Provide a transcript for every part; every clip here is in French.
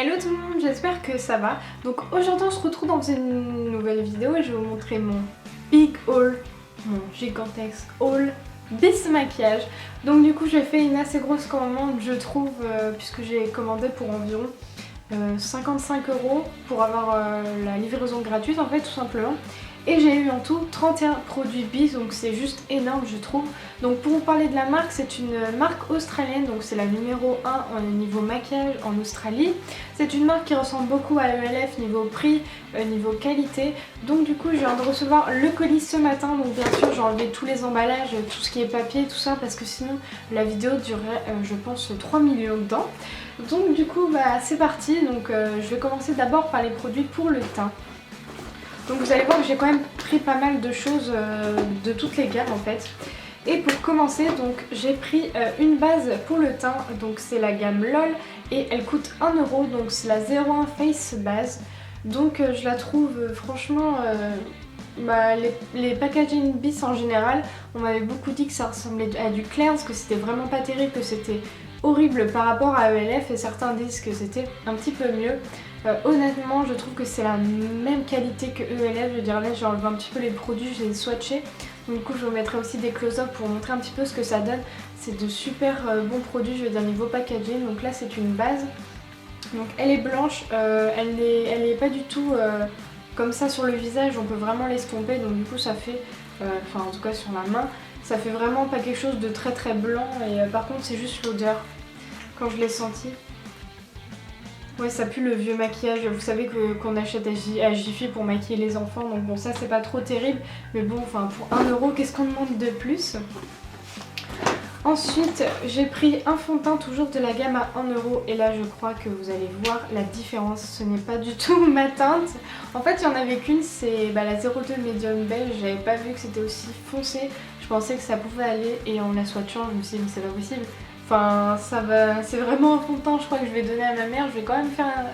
Hello tout le monde, j'espère que ça va. Donc aujourd'hui on se retrouve dans une nouvelle vidéo et je vais vous montrer mon big haul, mon gigantesque haul bis maquillage. Donc du coup j'ai fait une assez grosse commande je trouve puisque j'ai commandé pour environ 55 € pour avoir la livraison gratuite en fait tout simplement. Et j'ai eu en tout 31 produits bis, donc c'est juste énorme je trouve. Donc pour vous parler de la marque, c'est une marque australienne, donc c'est la numéro 1 au niveau maquillage en Australie. C'est une marque qui ressemble beaucoup à ELF niveau prix, niveau qualité. Donc du coup je viens de recevoir le colis ce matin, donc bien sûr j'ai enlevé tous les emballages, tout ce qui est papier, tout ça, parce que sinon la vidéo durerait je pense 3 millions dedans. Donc du coup bah c'est parti, donc je vais commencer d'abord par les produits pour le teint. Donc vous allez voir que j'ai quand même pris pas mal de choses de toutes les gammes en fait. Et pour commencer, donc j'ai pris une base pour le teint, donc c'est la gamme LOL et elle coûte 1 €, donc c'est la 01 Face base. Donc je la trouve franchement, les packaging bis en général, on m'avait beaucoup dit que ça ressemblait à du Clarins, que c'était vraiment pas terrible, que c'était horrible par rapport à ELF et certains disent que c'était un petit peu mieux. Honnêtement je trouve que c'est la même qualité que ELF, je veux dire là j'ai enlevé un petit peu les produits, je les ai swatchés. Donc du coup je vous mettrai aussi des close-up pour montrer un petit peu ce que ça donne. C'est de super bons produits, je veux dire niveau packaging. Donc là c'est une base, donc elle est blanche, elle est pas du tout comme ça sur le visage, on peut vraiment l'estomper. Donc du coup ça fait, enfin en tout cas sur la main, ça fait vraiment pas quelque chose de très très blanc. Et par contre c'est juste l'odeur, quand je l'ai senti. Ouais, ça pue le vieux maquillage, vous savez qu'on achète à Jiffy pour maquiller les enfants, donc bon ça c'est pas trop terrible, mais bon enfin pour 1 €, qu'est-ce qu'on demande de plus? Ensuite j'ai pris un fond de teint toujours de la gamme à 1 € et là je crois que vous allez voir la différence, ce n'est pas du tout ma teinte. En fait il n'y en avait qu'une, c'est la 02 Medium Beige, j'avais pas vu que c'était aussi foncé, je pensais que ça pouvait aller et en la swatchant je me suis dit mais c'est pas possible. Enfin, ça va, c'est vraiment un fond de teint, je crois que je vais donner à ma mère. Je vais quand même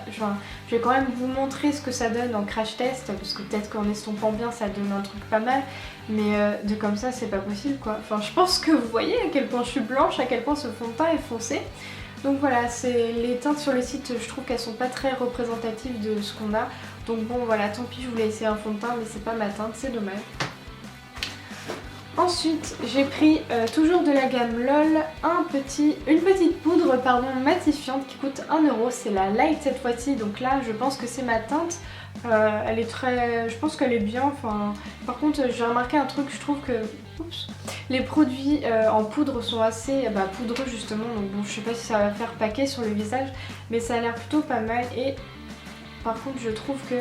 je vais quand même vous montrer ce que ça donne en crash test, parce que peut-être qu'en estompant bien ça donne un truc pas mal, mais de comme ça c'est pas possible quoi. Enfin, je pense que vous voyez à quel point je suis blanche, à quel point ce fond de teint est foncé. Donc voilà, c'est les teintes sur le site, je trouve qu'elles sont pas très représentatives de ce qu'on a. Donc bon voilà, tant pis, je voulais essayer un fond de teint, mais c'est pas ma teinte, c'est dommage. Ensuite j'ai pris toujours de la gamme LOL une petite poudre matifiante qui coûte 1 €, c'est la Light cette fois-ci, donc là je pense que c'est ma teinte. Elle est très, je pense qu'elle est bien, enfin par contre j'ai remarqué un truc, je trouve que les produits en poudre sont assez poudreux justement, donc bon je sais pas si ça va faire paquet sur le visage, mais ça a l'air plutôt pas mal. Et par contre je trouve que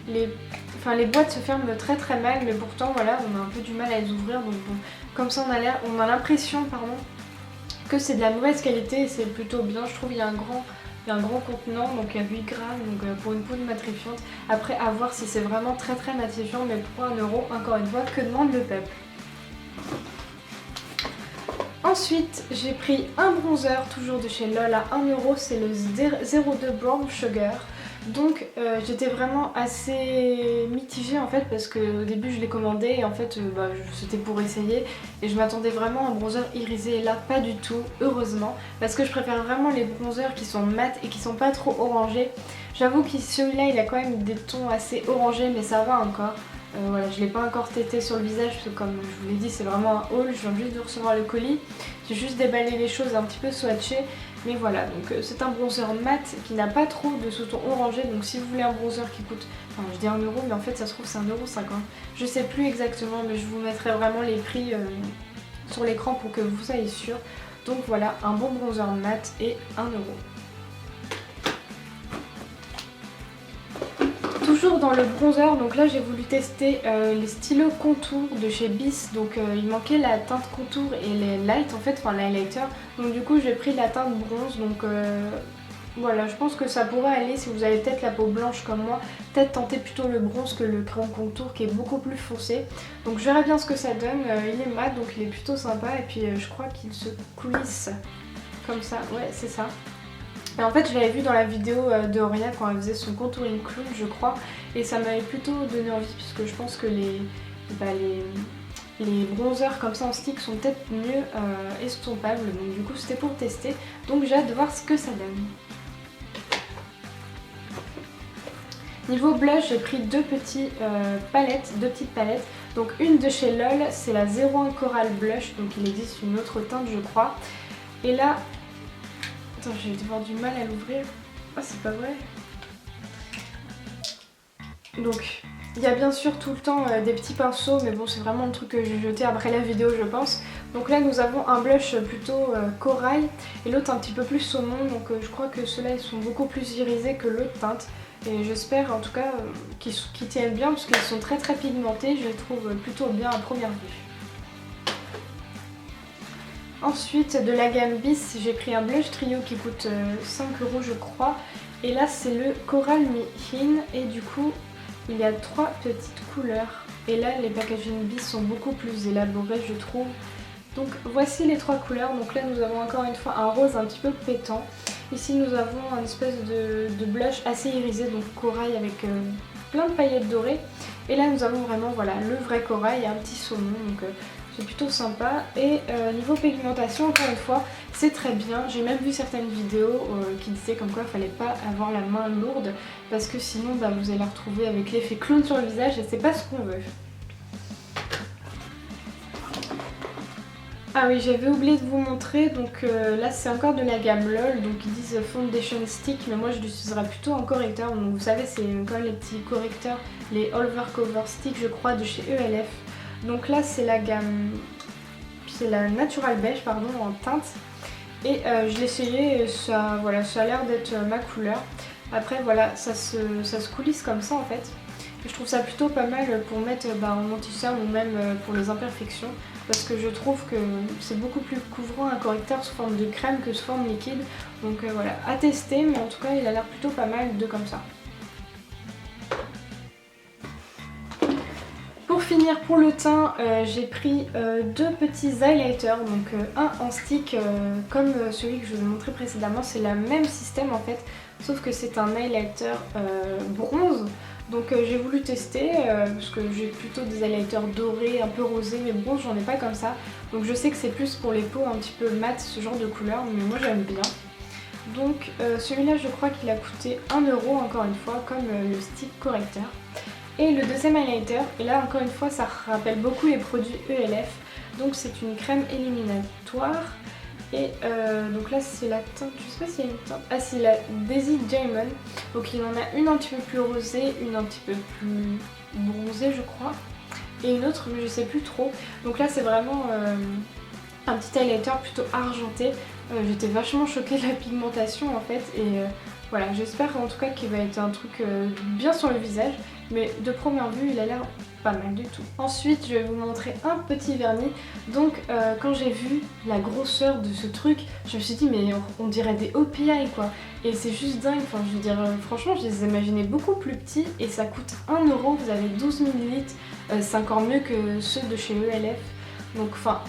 les boîtes se ferment très très mal, mais pourtant voilà on a un peu du mal à les ouvrir, donc bon comme ça on a l'impression que c'est de la mauvaise qualité et c'est plutôt bien, je trouve. Il y a un grand contenant, donc il y a 8 grammes, donc pour une poudre matifiante. Après à voir si c'est vraiment très très matifiant, mais pour 1 €, encore une fois, que demande le peuple. Ensuite j'ai pris un bronzer toujours de chez LOL à 1 €, c'est le 02 Brown Sugar. Donc j'étais vraiment assez mitigée en fait, parce qu'au début je l'ai commandé et en fait c'était pour essayer et je m'attendais vraiment à un bronzer irisé, et là pas du tout, heureusement, parce que je préfère vraiment les bronzers qui sont mat et qui sont pas trop orangés. J'avoue que celui-là il a quand même des tons assez orangés, mais ça va encore. Voilà, je l'ai pas encore tété sur le visage parce que comme je vous l'ai dit c'est vraiment un haul, je viens juste de recevoir le colis, j'ai juste déballé les choses un petit peu swatchées, mais voilà, donc c'est un bronzer mat qui n'a pas trop de sous-ton orangé, donc si vous voulez un bronzer qui coûte, enfin je dis 1 €, mais en fait ça se trouve c'est 1,50 €, je sais plus exactement, mais je vous mettrai vraiment les prix sur l'écran pour que vous soyez sûr. Donc voilà, un bon bronzer mat et 1 €. Toujours dans le bronzer, donc là j'ai voulu tester les stylos contour de chez Bis, donc il manquait la teinte contour et les lights en fait, enfin l'highlighter, donc du coup j'ai pris la teinte bronze, donc voilà, je pense que ça pourrait aller si vous avez peut-être la peau blanche comme moi, peut-être tenter plutôt le bronze que le crayon contour qui est beaucoup plus foncé. Donc je verrai bien ce que ça donne, il est mat donc il est plutôt sympa, et puis je crois qu'il se coulisse comme ça, ouais c'est ça. Et en fait je l'avais vu dans la vidéo de Auria quand elle faisait son contouring clown je crois, et ça m'avait plutôt donné envie, puisque je pense que les bronzers comme ça en stick sont peut-être mieux estompables, donc du coup c'était pour tester, donc j'ai hâte de voir ce que ça donne. Niveau blush, j'ai pris deux petites palettes. Donc une de chez LOL, c'est la 01 Coral Blush, donc il existe une autre teinte je crois. Et là, attends, j'ai avoir du mal à l'ouvrir. Ah, c'est pas vrai. Donc il y a bien sûr tout le temps des petits pinceaux, mais bon c'est vraiment le truc que j'ai jeté après la vidéo je pense. Donc là nous avons un blush plutôt corail et l'autre un petit peu plus saumon, donc je crois que ceux-là ils sont beaucoup plus irisés que l'autre teinte. Et j'espère en tout cas qu'ils tiennent bien parce qu'ils sont très pigmentés, je les trouve plutôt bien à première vue. Ensuite de la gamme Bis, j'ai pris un blush trio qui coûte 5 € je crois. Et là c'est le Coral Me In et du coup il y a 3 petites couleurs. Et là les packaging Bis sont beaucoup plus élaborés je trouve. Donc voici les 3 couleurs. Donc là nous avons encore une fois un rose un petit peu pétant. Ici nous avons une espèce de blush assez irisé, donc corail avec plein de paillettes dorées. Et là nous avons vraiment voilà, le vrai corail et un petit saumon, donc c'est plutôt sympa. Et niveau pigmentation, encore une fois, c'est très bien. J'ai même vu certaines vidéos qui disaient comme quoi il fallait pas avoir la main lourde parce que sinon bah, vous allez la retrouver avec l'effet clown sur le visage et c'est pas ce qu'on veut. Ah oui, j'avais oublié de vous montrer, donc là c'est encore de la gamme LOL, donc ils disent Foundation Stick, mais moi je l'utiliserai plutôt en correcteur. Donc vous savez c'est encore les petits correcteurs, les Over Cover Stick je crois de chez ELF. Donc là c'est la gamme, c'est la Natural Beige pardon en teinte. Et je l'ai essayé et ça, voilà, ça a l'air d'être ma couleur. Après voilà, ça se coulisse comme ça en fait. Et je trouve ça plutôt pas mal pour mettre en anti-cerne ou même pour les imperfections. Parce que je trouve que c'est beaucoup plus couvrant un correcteur sous forme de crème que sous forme liquide. Donc voilà, à tester, mais en tout cas il a l'air plutôt pas mal de comme ça. Pour finir pour le teint, j'ai pris deux petits highlighters, donc un en stick comme celui que je vous ai montré précédemment, c'est le même système en fait, sauf que c'est un highlighter bronze. Donc j'ai voulu tester parce que j'ai plutôt des highlighters dorés, un peu rosés, mais bronze j'en ai pas comme ça. Donc je sais que c'est plus pour les peaux un petit peu mat, ce genre de couleur, mais moi j'aime bien. Donc celui-là je crois qu'il a coûté 1 € encore une fois, comme le stick correcteur. Et le deuxième highlighter, et là encore une fois ça rappelle beaucoup les produits ELF, donc c'est une crème éliminatoire. Et donc là c'est la teinte, je sais pas s'il y a une teinte, ah c'est la Daisy Diamond, donc il en a une un petit peu plus rosée, une un petit peu plus bronzée je crois, et une autre mais je sais plus trop. Donc là c'est vraiment un petit highlighter plutôt argenté, j'étais vachement choquée de la pigmentation en fait, et voilà, j'espère en tout cas qu'il va être un truc bien sur le visage, mais de première vue il a l'air pas mal du tout. Ensuite je vais vous montrer un petit vernis. Donc quand j'ai vu la grosseur de ce truc, je me suis dit mais on dirait des OPI quoi. Et c'est juste dingue, enfin je veux dire franchement je les imaginais beaucoup plus petits et ça coûte 1 €, vous avez 12 ml, c'est encore mieux que ceux de chez ELF. Donc enfin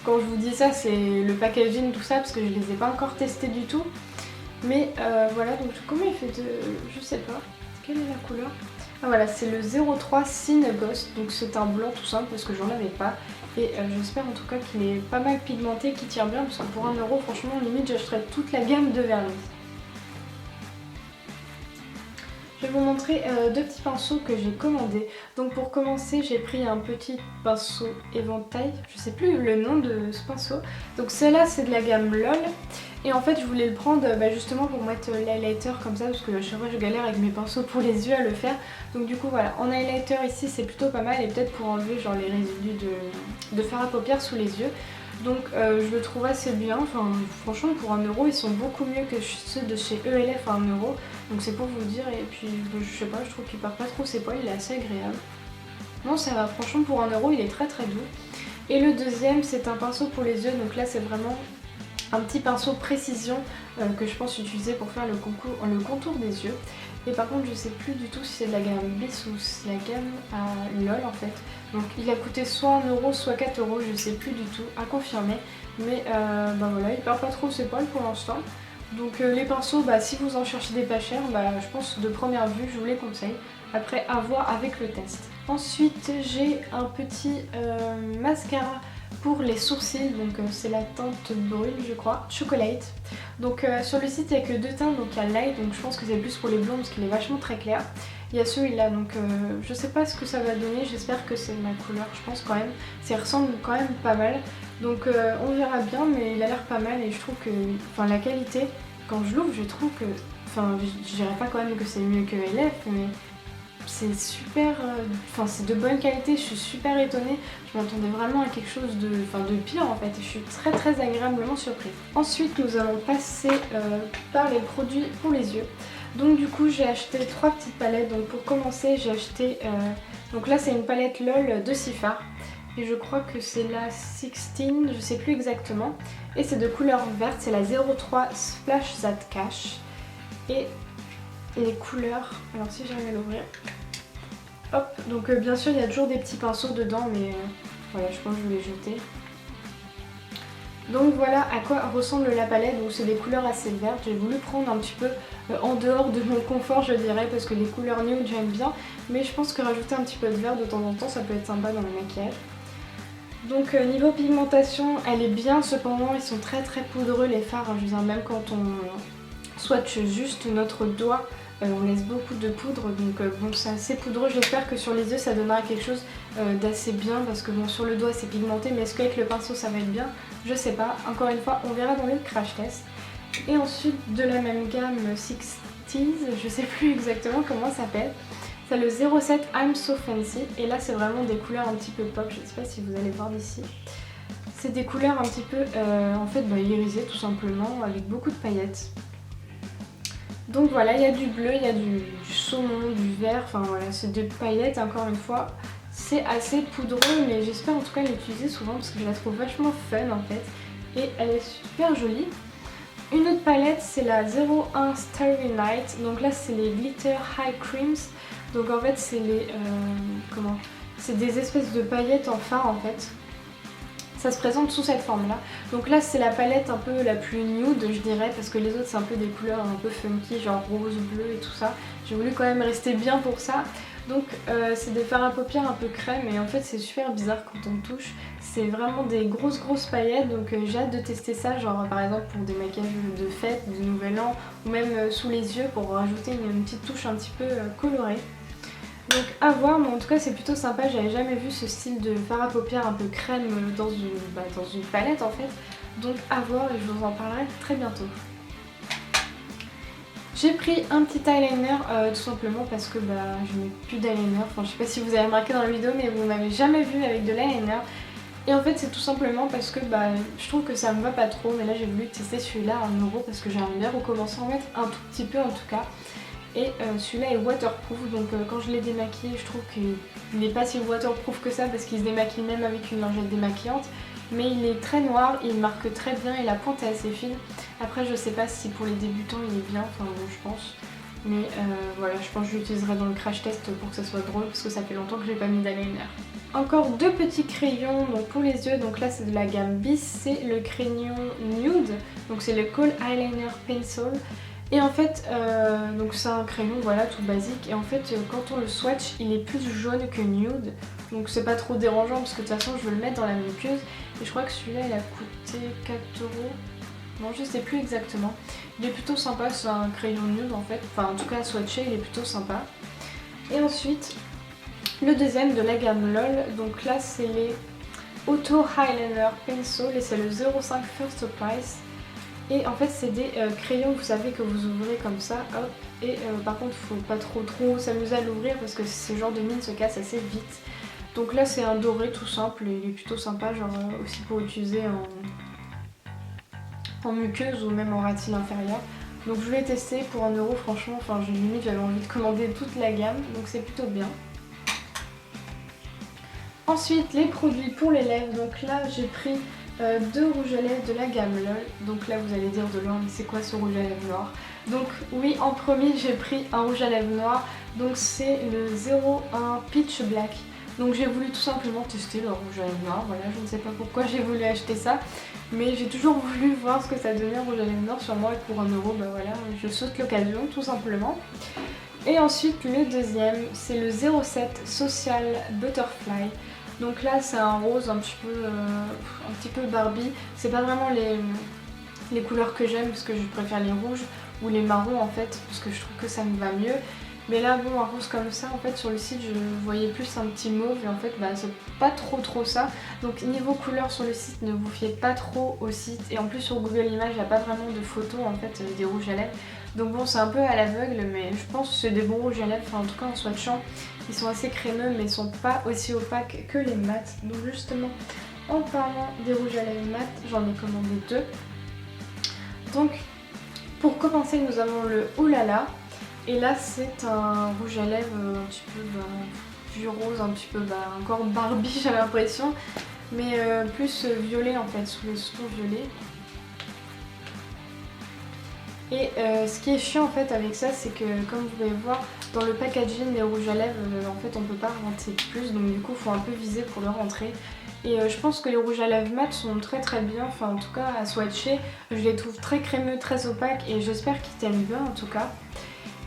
quand je vous dis ça c'est le packaging tout ça parce que je les ai pas encore testés du tout. Mais voilà, donc comment il fait de... je sais pas, quelle est la couleur? Ah voilà, c'est le 03 Cine Ghost, donc c'est un blanc tout simple parce que j'en avais pas. Et j'espère en tout cas qu'il est pas mal pigmenté, qu'il tire bien, parce que pour 1 € franchement limite j'achèterais toute la gamme de vernis. Je vais vous montrer deux petits pinceaux que j'ai commandés. Donc pour commencer j'ai pris un petit pinceau éventail, je sais plus le nom de ce pinceau. Donc celui-là c'est de la gamme LOL. Et en fait je voulais le prendre justement pour mettre l'highlighter comme ça parce que à chaque fois je galère avec mes pinceaux pour les yeux à le faire. Donc du coup voilà, en highlighter ici c'est plutôt pas mal et peut-être pour enlever genre les résidus de fard à paupières sous les yeux. Donc je le trouve assez bien, enfin franchement pour 1 € ils sont beaucoup mieux que ceux de chez ELF à 1 €. Donc c'est pour vous dire, et puis je sais pas, je trouve qu'il perd pas trop ses poils, il est assez agréable. Non ça va, franchement pour 1 € il est très doux. Et le deuxième c'est un pinceau pour les yeux, donc là c'est vraiment un petit pinceau précision que je pense utiliser pour faire le contour des yeux. Et par contre je sais plus du tout si c'est de la gamme Bis ou si c'est la gamme LOL en fait. Donc il a coûté soit 1 € soit 4 €, je sais plus du tout, à confirmer. Mais voilà, il perd pas trop ses poils pour l'instant. Donc les pinceaux, si vous en cherchez des pas chers, je pense de première vue je vous les conseille. Après à voir avec le test. Ensuite j'ai un petit mascara pour les sourcils, donc c'est la teinte brune je crois, Chocolate. Donc sur le site il n'y a que deux teintes, donc il y a Light, donc je pense que c'est plus pour les blonds parce qu'il est vachement très clair. il y a celui-là, donc je sais pas ce que ça va donner, j'espère que c'est ma couleur, je pense quand même, ça ressemble quand même pas mal, donc on verra bien, mais il a l'air pas mal et je trouve que, enfin la qualité, quand je l'ouvre je trouve que, enfin je dirais pas quand même que c'est mieux que LF, mais c'est super, enfin c'est de bonne qualité, je suis super étonnée, je m'attendais vraiment à quelque chose de pire en fait, et je suis très agréablement surprise. Ensuite nous allons passer par les produits pour les yeux. Donc du coup j'ai acheté 3 petites palettes, donc pour commencer j'ai acheté, donc là c'est une palette LOL de Sephora, et je crois que c'est la 16, je sais plus exactement, et c'est de couleur verte, c'est la 03 Splash That Cash, et les couleurs, alors si j'arrive à l'ouvrir, hop, donc bien sûr il y a toujours des petits pinceaux dedans, mais voilà, je pense que je vais les jeter. Donc voilà à quoi ressemble la palette, donc c'est des couleurs assez vertes, j'ai voulu prendre un petit peu en dehors de mon confort je dirais, parce que les couleurs nude j'aime bien, mais je pense que rajouter un petit peu de vert de temps en temps ça peut être sympa dans le maquillage. Donc niveau pigmentation elle est bien, cependant ils sont très poudreux les fards, je veux dire même quand on swatch juste notre doigt, on laisse beaucoup de poudre, donc bon c'est assez poudreux, j'espère que sur les yeux ça donnera quelque chose d'assez bien, parce que bon sur le doigt c'est pigmenté, mais est-ce qu'avec le pinceau ça va être bien? Je sais pas, encore une fois on verra dans le crash test. Et ensuite de la même gamme 60s, je sais plus exactement comment ça s'appelle, c'est le 07 I'm So Fancy, et là c'est vraiment des couleurs un petit peu pop, je sais pas si vous allez voir d'ici. C'est des couleurs un petit peu en fait irisées tout simplement, avec beaucoup de paillettes. Donc voilà, il y a du bleu, il y a du saumon, du vert, enfin voilà, c'est des paillettes encore une fois. C'est assez poudreux, mais j'espère en tout cas l'utiliser souvent parce que je la trouve vachement fun en fait. Et elle est super jolie. Une autre palette, c'est la 01 Starry Night. Donc là, c'est les Glitter High Creams. Donc en fait, c'est les... c'est des espèces de paillettes en fard en fait. Ça se présente sous cette forme là. Donc là c'est la palette un peu la plus nude je dirais, parce que les autres c'est un peu des couleurs un peu funky, genre rose, bleu et tout ça. J'ai voulu quand même rester bien pour ça. Donc c'est des fards à paupières un peu crème, et en fait c'est super bizarre quand on touche. C'est vraiment des grosses paillettes, donc j'ai hâte de tester ça, genre par exemple pour des maquillages de fête, de nouvel an, ou même sous les yeux pour rajouter une petite touche un petit peu colorée. Donc à voir, mais en tout cas c'est plutôt sympa, j'avais jamais vu ce style de fard à paupières un peu crème dans une palette en fait. Donc à voir, et je vous en parlerai très bientôt. J'ai pris un petit eyeliner tout simplement parce que je n'ai plus d'eyeliner, enfin je sais pas si vous avez remarqué dans la vidéo, mais vous m'avez jamais vu avec de l'eyeliner. Et en fait c'est tout simplement parce que je trouve que ça me va pas trop, mais là j'ai voulu tester celui-là en euros parce que j'aimerais bien recommencer à en mettre un tout petit peu en tout cas. Et celui-là est waterproof, donc quand je l'ai démaquillé je trouve qu'il n'est pas si waterproof que ça parce qu'il se démaquille même avec une lingette démaquillante. Mais il est très noir, il marque très bien et la pointe est assez fine. Après je sais pas si pour les débutants il est bien, enfin bon je pense. Mais voilà, je pense que je l'utiliserai dans le crash test pour que ça soit drôle parce que ça fait longtemps que j'ai pas mis d'eyeliner. Encore deux petits crayons donc pour les yeux, donc là c'est de la gamme Bis, c'est le crayon nude, donc c'est le Kohl Eyeliner Pencil. Et en fait, donc c'est un crayon voilà tout basique, et en fait quand on le swatch il est plus jaune que nude, donc c'est pas trop dérangeant parce que de toute façon je veux le mettre dans la muqueuse, et je crois que celui-là il a coûté 4 €, non je sais plus exactement. Il est plutôt sympa, c'est un crayon nude en fait, enfin en tout cas à swatcher il est plutôt sympa. Et ensuite le deuxième de la gamme LOL, donc là c'est les Auto Eyeliner Pencil et c'est le 05 First Price. Et en fait c'est des crayons, vous savez, que vous ouvrez comme ça, hop, et par contre faut pas trop s'amuser à l'ouvrir parce que ce genre de mine se casse assez vite. Donc là c'est un doré tout simple et il est plutôt sympa, genre aussi pour utiliser en muqueuse ou même en ratile inférieur. Donc je l'ai testé pour 1 €, franchement, enfin j'avais envie de commander toute la gamme, donc c'est plutôt bien. Ensuite les produits pour les lèvres, donc là j'ai pris 2 rouges à lèvres de la gamme LOL. Donc là vous allez dire de loin mais c'est quoi ce rouge à lèvres noir? Donc oui, en premier j'ai pris un rouge à lèvres noir, donc c'est le 01 Peach Black. Donc j'ai voulu tout simplement tester le rouge à lèvres noir, voilà, je ne sais pas pourquoi j'ai voulu acheter ça, mais j'ai toujours voulu voir ce que ça donnait un rouge à lèvres noir sur moi, et pour 1 €, voilà, je saute l'occasion tout simplement. Et ensuite le deuxième c'est le 07 Social Butterfly. Donc là c'est un rose un petit peu Barbie, c'est pas vraiment les couleurs que j'aime parce que je préfère les rouges ou les marrons en fait, parce que je trouve que ça me va mieux. Mais là bon, un rose comme ça en fait sur le site je voyais plus un petit mauve et en fait bah c'est pas trop ça. Donc niveau couleur sur le site, ne vous fiez pas trop au site. Et en plus sur Google Images il n'y a pas vraiment de photos en fait des rouges à lèvres. Donc bon, c'est un peu à l'aveugle, mais je pense que c'est des bons rouges à lèvres, enfin en tout cas en swatchant. Ils sont assez crémeux mais ils sont pas aussi opaques que les mats. Donc justement, en parlant des rouges à lèvres mat, j'en ai commandé 2. Donc pour commencer, nous avons le Oh là là. Et là c'est un rouge à lèvres un petit peu vieux rose, un petit peu encore Barbie j'ai l'impression. Mais plus violet en fait, sous les tons violets. Et ce qui est chiant en fait avec ça, c'est que comme vous pouvez voir dans le packaging des rouges à lèvres, en fait on peut pas rentrer plus, donc du coup il faut un peu viser pour le rentrer. Et je pense que les rouges à lèvres mat sont très bien, enfin en tout cas à swatcher, je les trouve très crémeux, très opaques et j'espère qu'ils tiennent bien en tout cas.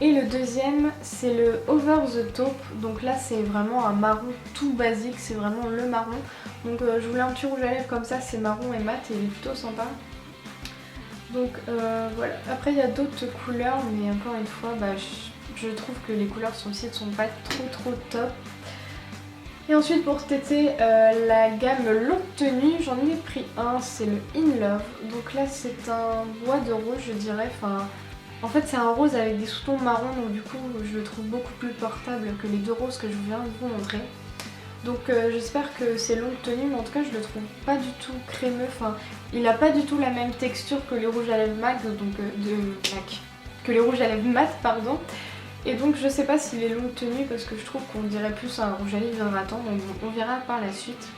Et le deuxième c'est le Over the Taupe, donc là c'est vraiment un marron tout basique, c'est vraiment le marron. Donc je voulais un petit rouge à lèvres comme ça, c'est marron et mat et il est plutôt sympa. Donc voilà, après il y a d'autres couleurs mais encore une fois je trouve que les couleurs sur le site sont pas trop top. Et ensuite pour cet été, la gamme longue tenue, j'en ai pris un, c'est le In Love. Donc là c'est un bois de rose je dirais, en fait c'est un rose avec des sous-tons marrons donc du coup je le trouve beaucoup plus portable que les 2 roses que je viens de vous montrer. Donc j'espère que c'est longue tenue mais en tout cas je le trouve pas du tout crémeux, il a pas du tout la même texture que les rouges à lèvres mat, donc que les rouges à lèvres mat pardon. Et donc je sais pas s'il est longue tenue parce que je trouve qu'on dirait plus un rouge à lèvres hydratant, donc on verra par la suite.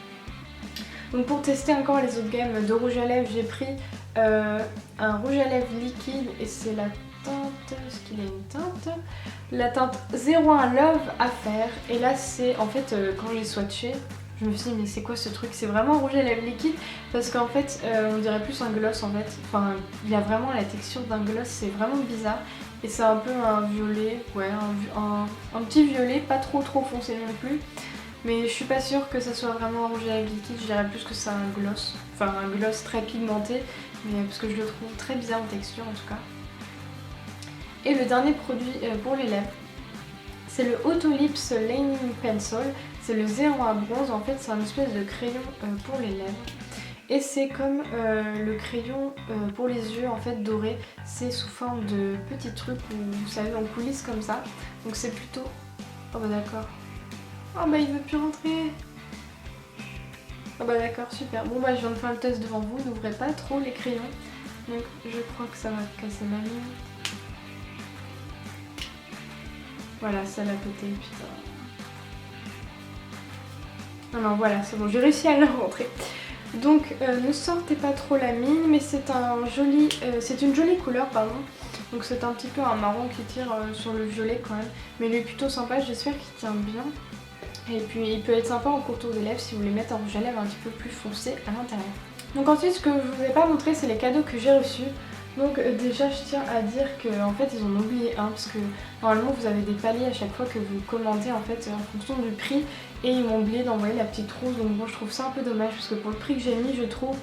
Donc pour tester encore les autres gammes de rouge à lèvres, j'ai pris un rouge à lèvres liquide et c'est la teinte, est-ce qu'il a une teinte? La teinte 01 Love Affair. Et là c'est en fait quand j'ai swatché, je me suis dit mais c'est quoi ce truc? C'est vraiment un rouge à lèvres liquide parce qu'en fait on dirait plus un gloss en fait. Enfin il y a vraiment la texture d'un gloss, c'est vraiment bizarre. Et c'est un peu un violet, ouais un petit violet, pas trop foncé non plus. Mais je suis pas sûre que ça soit vraiment un rouge à lèvres liquide, je dirais plus que c'est un gloss. Enfin un gloss très pigmenté, mais parce que je le trouve très bizarre en texture en tout cas. Et le dernier produit pour les lèvres, c'est le Autolips Lining Pencil. C'est le 01 bronze, en fait c'est un espèce de crayon pour les lèvres. Et c'est comme le crayon pour les yeux en fait doré, c'est sous forme de petits trucs où vous savez on coulisse comme ça. Donc c'est plutôt... Oh bah d'accord. Oh bah il veut plus rentrer. Oh bah d'accord, super. Bon bah je viens de faire le test devant vous, n'ouvrez pas trop les crayons. Donc je crois que ça va casser ma ligne. Voilà, ça l'a pété, putain. Non, voilà, c'est bon, j'ai réussi à le rentrer. Donc ne sortez pas trop la mine, mais c'est une jolie couleur, pardon. Donc c'est un petit peu un marron qui tire sur le violet quand même. Mais il est plutôt sympa, j'espère qu'il tient bien. Et puis il peut être sympa en contour des lèvres si vous voulez mettre un rouge à lèvres un petit peu plus foncé à l'intérieur. Donc ensuite ce que je vous ai pas montré c'est les cadeaux que j'ai reçus. Donc déjà je tiens à dire qu'en fait ils en ont oublié un parce que normalement vous avez des paliers à chaque fois que vous commandez en fait en fonction du prix et ils m'ont oublié d'envoyer la petite rose, donc bon je trouve ça un peu dommage parce que pour le prix que j'ai mis je trouve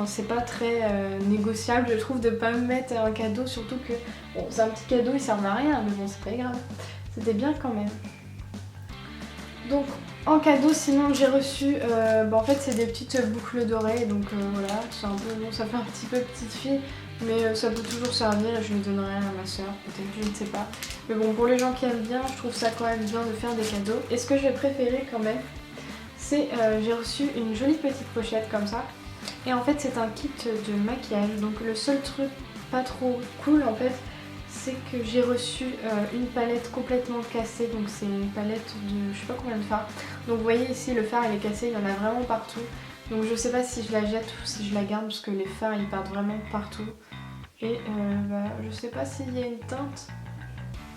c'est pas très négociable je trouve de pas me mettre un cadeau, surtout que bon c'est un petit cadeau, il sert à rien mais bon c'est pas grave, c'était bien quand même. Donc en cadeau sinon j'ai reçu, en fait c'est des petites boucles d'oreilles donc voilà, c'est un peu bon, ça fait un petit peu petite fille mais ça peut toujours servir et je le donnerai à ma soeur peut-être, je ne sais pas. Mais bon pour les gens qui aiment bien, je trouve ça quand même bien de faire des cadeaux. Et ce que j'ai préféré quand même, c'est j'ai reçu une jolie petite pochette comme ça. Et en fait c'est un kit de maquillage, donc le seul truc pas trop cool en fait, c'est que j'ai reçu une palette complètement cassée, donc c'est une palette de je sais pas combien de fards. Donc vous voyez ici le fard il est cassé, il y en a vraiment partout. Donc je sais pas si je la jette ou si je la garde parce que les fards ils partent vraiment partout. Et je sais pas s'il y a une teinte.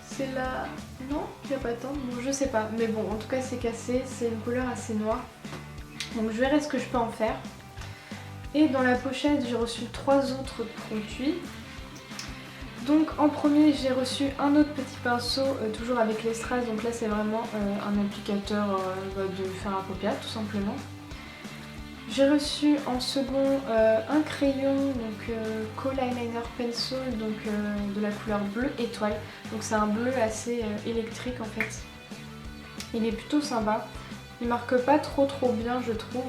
C'est là... Non, il n'y a pas de teinte, bon je sais pas. Mais bon en tout cas c'est cassé, c'est une couleur assez noire. Donc je verrai ce que je peux en faire. Et dans la pochette j'ai reçu 3 autres produits. Donc en premier j'ai reçu un autre petit pinceau, toujours avec les strass, donc là c'est vraiment un applicateur de fer à paupières tout simplement. J'ai reçu en second un crayon, donc Kohl Eyeliner Pencil, donc de la couleur bleu étoile. Donc c'est un bleu assez électrique en fait. Il est plutôt sympa. Il marque pas trop bien je trouve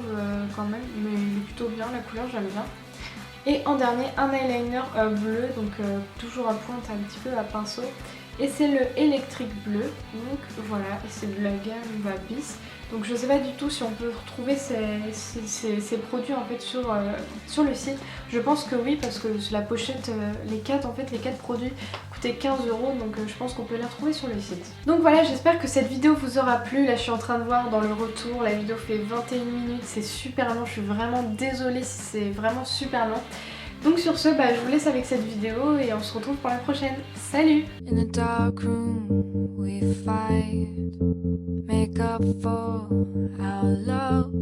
quand même, mais il est plutôt bien, la couleur j'aime bien. Et en dernier un eyeliner bleu, donc toujours à pointe un petit peu à pinceau. Et c'est le électrique bleu, donc voilà, et c'est de la gamme Babis. Donc je sais pas du tout si on peut retrouver ces produits en fait sur le site. Je pense que oui, parce que la pochette, les 4 produits coûtaient 15 €, donc je pense qu'on peut les retrouver sur le site. Donc voilà, j'espère que cette vidéo vous aura plu. Là je suis en train de voir dans le retour, la vidéo fait 21 minutes, c'est super long, je suis vraiment désolée si c'est vraiment super long. Donc sur ce, je vous laisse avec cette vidéo et on se retrouve pour la prochaine. Salut! In a dark room we fight, make up for our love.